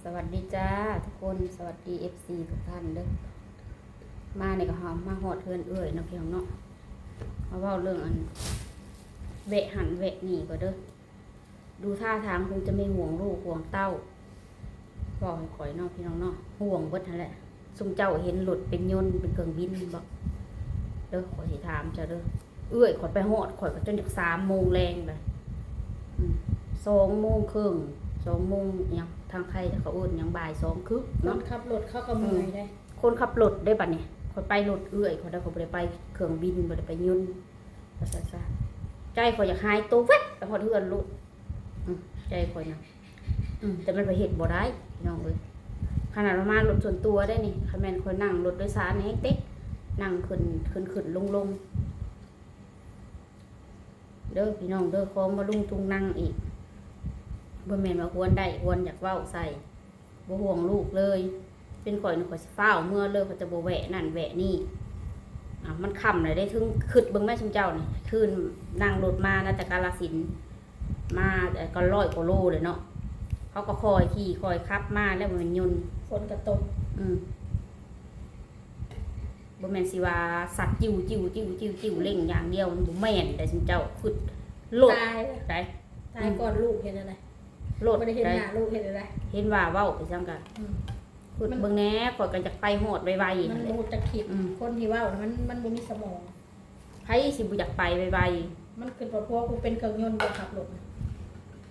สวัสดีจ้าทุกคนสวัสดีFC ทุกท่านเด้อมาในกระหอมมาหอดเทือนเอ้ยนะพี่น้องเนาะมาเว้าเรื่องอันแวะหันแวะหนีก็เด้อดูท่าทางคงจะไม่ห่วงลูกห่วงเต้าบอกให้ข่อยเนาะพี่น้องเนาะห่วงเบิดนั่นแหละซุมเจ้าเห็นหลุดเป็นยนต์เป็นเครื่องบินบอกเด้อข่อยสิถามจ้าเด้อเอ้ยข่อยไปหอดข่อยก็จนจาก3 โมงแรงเลย2 โมงครึ่ง2 โมงยังทางใครเขาอุ่นยังบ่าย2 ครึ่งคนเนาะขับรถเข้ากับเมื่อยได้คนขับรถได้บัดเนี่ยคนไปรถเอื้อยคนได้คนไปเครื่องบินบ่ได้ไปยนต์ภาษาซะใจข่อยอยากหายตัวแว๊บไปฮอดเฮือนรถใจข่อยนะแต่มันไปเฮ็ดบ่ได้พี่น้องเอ้ยขนาดประมาณรถส่วนตัวได้นี่คันแม่นข่อยนั่งรถโดยสารนี่ให้เต็กนั่งขึ้นลงเด้อพี่น้องเด้อของมาลุงตุงนั่งอีกบ่แม่นว่าควรได้ควรอยากเว้าใส่บ่ห่วงลูกเลยเป็นข่อยนี่ข่อยสิฟ้าวเมื่อเลยเขาจะบ่แวะนั่นแวะนี่มันค่ำเลยได้ถึงขึ้นเบิ่งแม่ชุมเจ้านี่คืนนั่งรถมานะแต่กาฬสินธุ์มาก็100 กว่าโลเลยเนาะเขาก็คอยขี่คอยขับมาแล้วมันยนต์ฝนกระตกบ่แม่นสิว่าสัตว์จิ้วเร่งอย่างเดียวมันบ่แม่นแต่ชุมเจ้าขึ้นรถตายก่อนลูกเห็นอะไรรถไม่ได้เห็นหน้าลูกเห็นอะไรเห็นว่าเว้าไปจังกันขุดเบิ่งแหน่ข่อยก็จะไปโหดไวๆมันหูจะคิดคนที่ว่ามันบ่มีสมองไผสิบ่อยากไปไวมันคือพวกกูเป็นเครื่องยนต์บ่ขับรถ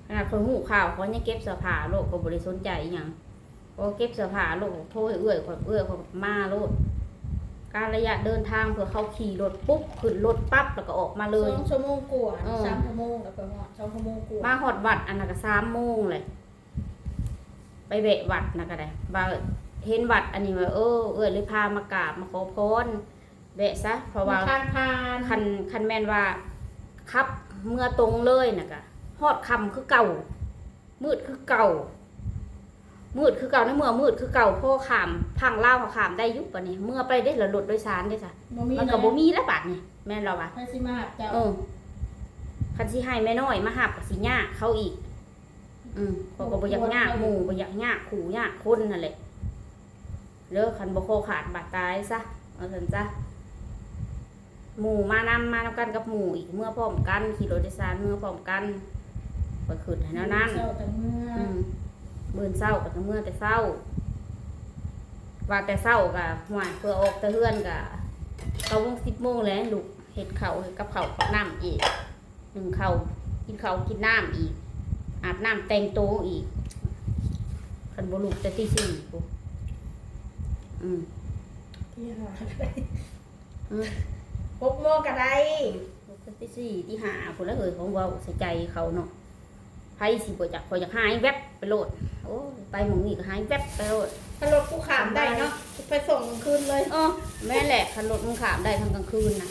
ขนาดคนหูข่าวเขายังเก็บเสื้อผ้าโลกก็บ่ได้สนใจอีหยังพอเก็บเสื้อผ้าโลกโทรให้เอื้อยข่อยมาโลดการระยะเดินทางเพื่อเขาขี่รถปุ๊บขึ้นรถปั๊บแล้วก็ออกมาเลย2 ชั่วโมงกว่า3 ชั่วโมงแล้วก็ฮอด2 ชั่วโมงกว่ามาฮอดวัดอันนั้นก็3 โมงเลยไปแวะวัดนะก็ได้บ่าเห็นวัดอันนี้ว่าเอื้อยเลยพามากราบมาขอพรแวะซะเพราะว่าทางผ่านคันแม่นว่าครับเมื่อตรงเลยน่ะก็ฮอดค่ำคือเก่ามืดคือเก่าในเมื่อมืดคือเก่าพ่อขามพังลาวเขาขามได้ยุบปะนี่เมื่อไปได้ละรถโดยสารได้จ้ะมันก็บ่มีแล้วบัดนี่แม่นเราว่าให้สิมาเจ้าคันสิให้แม่น้อยมาหับก็สิยากเขาอีกเขาก็บ่อยากยากหมู่บ่อยากยากขู่ยากคนนั่นแหละเลิกคันบ่โคขาดบาดตายซะเอาซั่นซะหมู่มานำกันกับหมู่อีกเมื่อพร้อมกันขี่รถโดยสารเมื่อพร้อมกันก็ขึ้นให้แนวนั้นมื้อเช้าก็เมื่อแต่เช้าว่าแต่เช้าก็ห่วยเพื่อออกแต่เฮือนก็9 โมง 10 โมงแล้วลูกเฮ็ดข้าวกับข้าวกับน้ำอีกนึ่งข้าวกินข้าวกินน้ำอีกอาบน้ำแต่งตัวอีกคันบ่ลุกแต่ตี 4ปุ๊บที่หาได้6 โมงก็ได้ลุกแต่ตี 4ตี 5พุ่นแล้วเอ้ยของเว้าใส่ใจเขาเนาะไผสิบ่จักข่อยอยากหายแวบไปโลดโอ้ไปหม้องนี้ก็หายแวบไปโลดถ้ารถกูขามได้เนาะไปส่งกลางคืนเลยแม่แหละคันรถมึงขามได้ทั้งกลางคืนน่ะ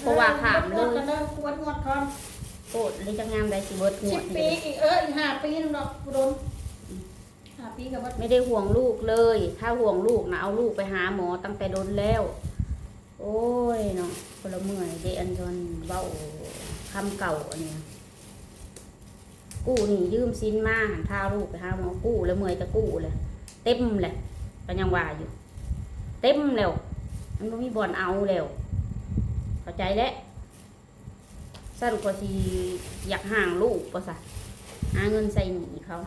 เพราะว่าขามเลยกันเด้อกูวัดงวดก่อนโอ้เลยจะงามได้สิเบิดงวด10 ปีอีกอีก5 ปีนึงดอกกูโดน5 ปีก็บ่ไม่ได้ห่วงลูกเลยถ้าห่วงลูกนะเอาลูกไปหาหมอตั้งแต่โดนแล้วโอ้ยเนาะคนละเมื่อยเดอันจนเว้าคำเก่าอันนี้กู้นี่ยืมสินมาหันพาลูกไปหาหมอกู้แล้วเมื่อยจะกู้เลยเต็มเลยก็ยังว่าอยู่เต็มแล้วมันก็มีบ่อนเอาแล้วเข้าใจแล้วสั้นกว่าที่อยากห่างลูกป่ะสะหาเงินใส่หนีเขา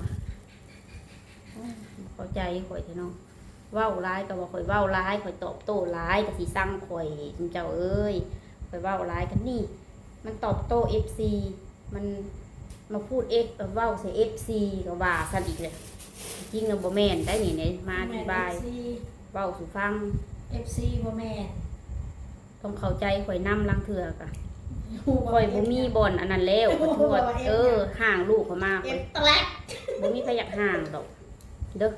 เข้าใจข่อยเถอะน้องเว้าร้ายก็ว่าข่อยเว้าร้ายข่อยตอบโต้ร้ายก็สิสั่งข่อยคุณเจ้าเอ้ยข่อยเว้าร้ายกันนี่มันตอบโต้ FC มันมาพูดเว้าใส่ FC ก็ว่าสั่นอีกเลยจริงแล้วบ่แม่นได้นี่เนี่ยมาอธิบายเว้าสู่ฟัง FC บ่แม่นต้องเข้าใจข่อยนำลังเถื่อกะข่อยบ่มีบ่อนอันนั้นแล้วขอโทษห่างลูกเขามาข่อยบ่มีใครอยากห่างดอกเด้อ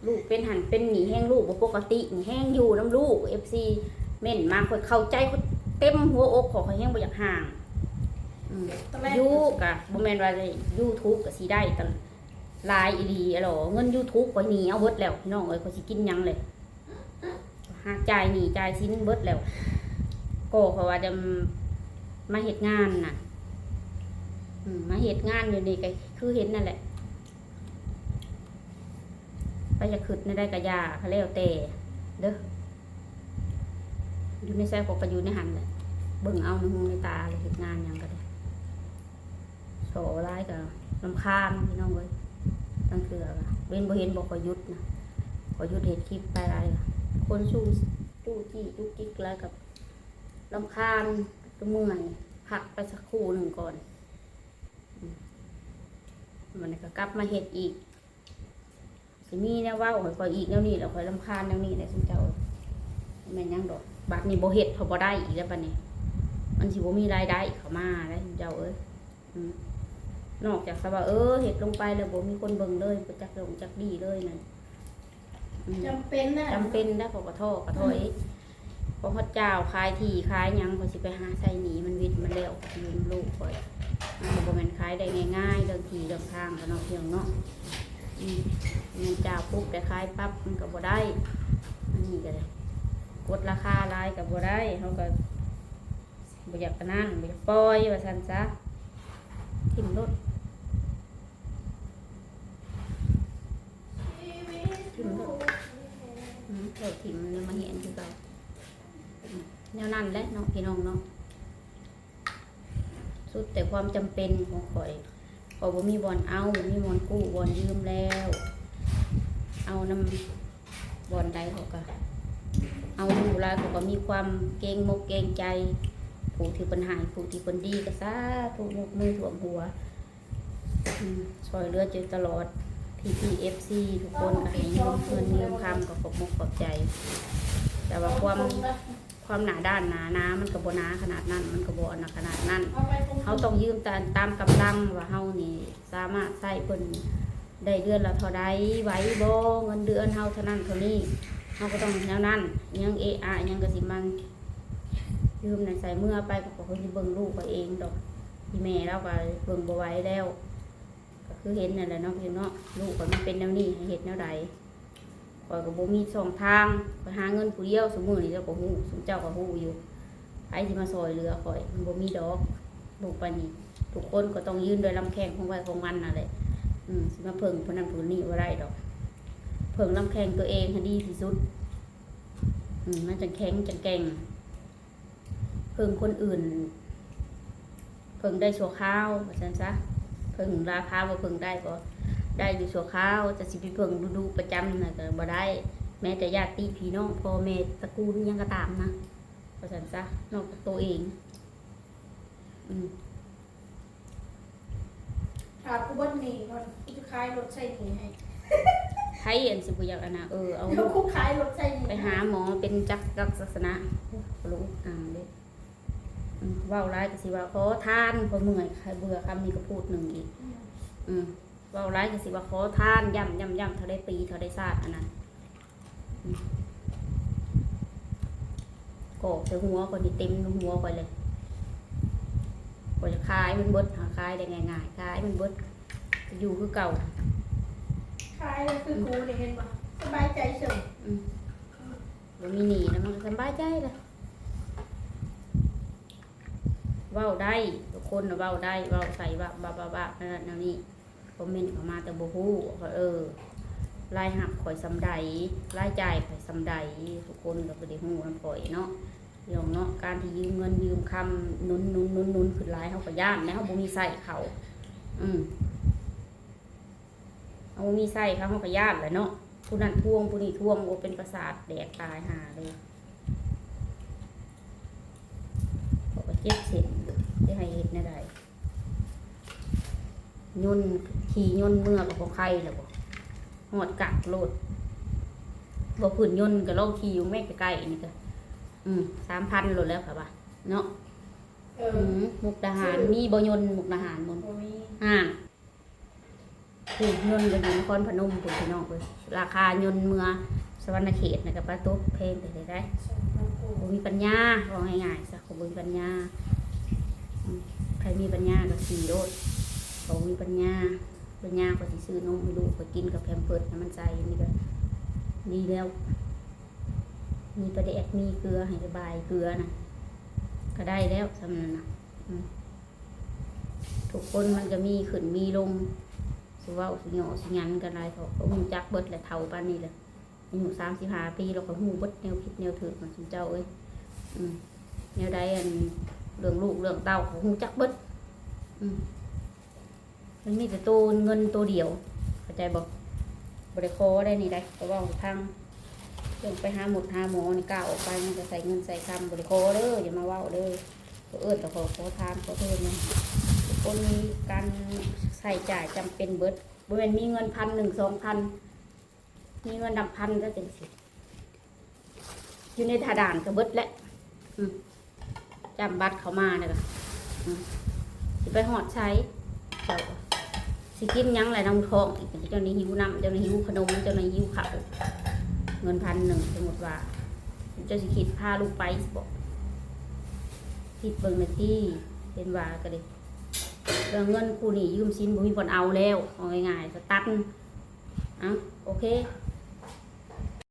ลูกเป็นหันเป็นหนีแห้งลูกบ่ปกติหนีแห้งอยู่น้ำลูก FC เม่นมาข่อยเข้าใจข่อยเต็มหัวอกข่อยแห้งบ่อยากห่างยูกะบ่แม่นว่า YouTube ก็สิได้ตลายอีหลีอะหรอเงิน YouTube ข่อยหนีเอาเบิดแล้วพี่น้องเอ้ยข่อยสิกินหยังเลยหาจ่ายหนีจ่ายสินเบิดแล้วก็เพราะว่าจะมาเฮ็ดงานน่ะมาเฮ็ดงานอยู่นี่ก็คือเห็นนั่นแหละ ไปจะขึ้นในได้กระยาเขาแล้วแต่เด้ออยู่ในแซ่ก็อยู่ในหันเลยเบิ่งเอาในหูในตาเลยเฮ็ดงานหยังก็ได้โสร้ายกับลำคาญพี่น้องเว้ยตั้งเถื่อเว้นบ่เห็นบ่ขอยุดนะขอยุดเห็ดคลิปไปอะไรคนสู้จู้จี้จุกจิกอะไรกับลำคาญก็เมื่อยพักไปสักครู่หนึ่งก่อนมันก็กลับมาเห็ดอีกสิมีแนวว่าข่อยอีกแนวนี้แล้วข่อยลำคาญแนวนี้แหละซึ่งเจ้าแม่นยังดอกบัดนี้บ่เห็ดพอบ่ได้อีกแล้วบัดนี้มันสิบ่มีรายได้เข้ามาได้เจ้าเอ้ยนอกจากสว่าเห็ดลงไปแล้วบ่มีคนเบิ่งเลยบ่จักลงจักดีเลยนั่นจำเป็นนะจำเป็นได้ขอกระโทษกระถอยเพราะพระเจ้าคายที่คายยังเขาสิไปหาใส่หนีมันวิทย์มันแล้วยืมลูกก่อยบ่แม่นคายได้ง่ายๆเรื่องที่เรื่องทางกันเนาะเพียงเนาะเงินเจ้าปุ๊บแต่คายปั๊บมันก็บ่ได้อันนี้ก็เลยกดราคาลายก็บ่ได้เขาก็บ่อยากกระนั่นบ่อยากปล่อยว่าซั่นซะทิ่มรถเกิดถิ่มมันมาเห็นคือเราแนวนั้นแหละน้องพี่น้องเนาะสุดแต่ความจำเป็นของข่อยบ่มีบอลเอาบ่มีบอลกู้บอลยืมแล้วเอาน้ำบอลใดเขาก็เอาดูแลเขาก็มีความเกรงมกเกรงใจผู้ที่ปัญหาผู้ที่คนดีก็ซะถูกยกมือถ่วมหัวซอยเลือดจนตลอดPPFC ทุกคนก็ให้ยืมเงินยืมคำกับขอบมุกขอบใจแต่ว่าความหนาด้านหนาน้ำมันก็บ่หนาขนาดนั้นมันก็บ่หนาขนาดนั้นเขาต้องยืมตามกำลังว่าเขานี่สามารถใช้เพิ่นได้เดือนละเท่าใดไหวบ่เงินเดือนเฮาเท่านั้นเท่านี้เขาก็ต้องแนวนั้นยังยังก็สิมันยืมในใส่เมื่อไปก็คงสิเบิ่งลูกไปเองดอกพี่แม่เราก็เบิ่งบ่ไหวแล้วคือเห็นนั่นแหละเนาะพี่เนาะลูกก็มันเป็นแนวนี้เห็ดแนวใดข่อยก็บ่มีช่องทางไปหาเงินผู้เดียวสมมุตินี่เจ้าก็ฮู้สมเจ้าก็ฮู้อยู่ไผสิมาซอยเหลือข่อยมันบ่มีดอกลูกปานนี้ทุกคนก็ต้องยืนด้วยลำแข้งของไว้ของมันนั่นแหละสิมาเพิ่งผู้นั้นผู้นี้บ่ได้ดอกเพิ่งลำแข้งตัวเองให้ดีที่สุดมันจังแข็งจังแกร่งเพิ่งคนอื่นเพิ่งได้ชั่วคราวว่าซั่นซะเพิ่งราคาว่าเพิ่งได้ก็ได้อยู่ชั่วคราวจะสิไปเพิ่งดูประจำนะก็บ่ได้แม้แต่ญาติพี่น้องพ่อแม่ตระกูลยังก็ตามนะเพราะฉะนั้นซะนอกจากตัวเองถามกูบ่หนีก่อนกูจะขายรถใช้หนีให้ใช้อันสิบ่อยากอันน่ะเอา แล้วกูขายรถใช้หนีไปหาหมอเป็นจักศาสนารู้เด้เว้าร้ายก็สิว่าขอทานพอเมื่อยใครเบื่อคำนี้ก็พูดหนึ่งอีกเว้าร้ายก็สิว่าขอทานย่ำเท่าได้ปีเท่าได้ชาติอันนั้นกอกใส่หัวคนที่เต็มหัวไปเลยก็จะคายมันเบิดหาคายได้ง่ายๆคายมันเบิดอยู่คือเก่าขายเลยคือกูเนี่ยเห็นป่ะสบายใจเฉยมันมีหนีแล้วมันสบายใจเลยเว้าได้ทุกคนเว้าได้เว้าใส่บ้านั่นนี่คอมเมนต์เข้ามาแต่บ่ฮู้รายหักข่อยสำใดรายจ่ายข่อยสำใดทุกคนก็บ่ได้ฮู้นำข่อยเนาะเรื่องเนาะการที่ยืมเงินยืมคำนุนขึ้นหลายเฮาก็ย่านนะเฮาบ่มีใส่เขาเอาบ่มีใส่เขาก็ย่านแหละเนาะผู้นั้นทวงผู้นี้ทวงบ่เป็นประสาทแดกตายหาเลยก็เจ็บเส้นจะให้เฮ็ดแนวใดยนขี่ยนเมื่อกับของใครแล้วบ่หอดกักโลดบ่พื้นยนก็ลองขี่อยู่แม่ใกล้ๆนี่ก็3,000โลดแล้วค่ะบ่าเนาะมุกดาหารมีบ่ยนมุกดาหารบ่มีถูกยนก็อยู่นครพนมพุ่นพี่น้องเอ้ยราคายนเมื่อสวรรณเขตน่ะก็ปะตุ๊บแพงไปได้บ่มีปัญญาว่าง่ายๆซะบ่มีปัญญาใครมีปัญญาก็ขี่รถเขามีปัญญาก็สิซื้อนมให้ลูกก็กินกับแพมเพิร์สให้มันใส่นี่ก็ดีแล้วมีปลาแดกมีเกลือให้ระบายเกลือนะก็ได้แล้วสำนั้นนะทุกคนมันก็มีขึ้นมีลง สิเว้าสิหยอสิหยันกันหลายเขาก็ฮู้จักเบิดแหละเฒ่าปานนี้แหละอายุ35ปีแล้วก็ฮู้เบิดแนวคิดแนวถือของซุมเจ้าเอ้ยแนวใดอันเรื่องลูกเรื่องเต้าเขาฮู้จักเบิดมันมีแต่ตัวเงินตัวเดียวเข้าใจบ่บ่ได้ขอได้นี่ได้ก็เว้าทางเรื่องไปหาหมอนี่ก้าวออกไปมันจะใส่เงินใส่คำบ่ได้ขอเด้ออย่ามาเว้าเด้อแต่ขอทานขอโทษนะคนมีการใช้จ่ายจำเป็นเบิดบ่แม่นมีเงิน1,000 2,000มีเงินนำพันก็จังสิอยู่ในถาดานก็เบิดแหละจำบัตรเขามาเนี่ยก็สิไปหอดใช้เจ้าสิกินยังไรน้ำทองอีกเจ้านี้หิวน้ำเจ้านี้หิวขนมเจ้านี้หิวข้าวเงิน1,000สมมติว่าเจ้าสิคิดพาลูกไปบอกคิดเบิ่งในที่เป็นว่าก็เลยเรื่องเงินกูนี่ยืมสินบ่มีคนเอาแล้วเอาง่ายๆก็ตัดโอเค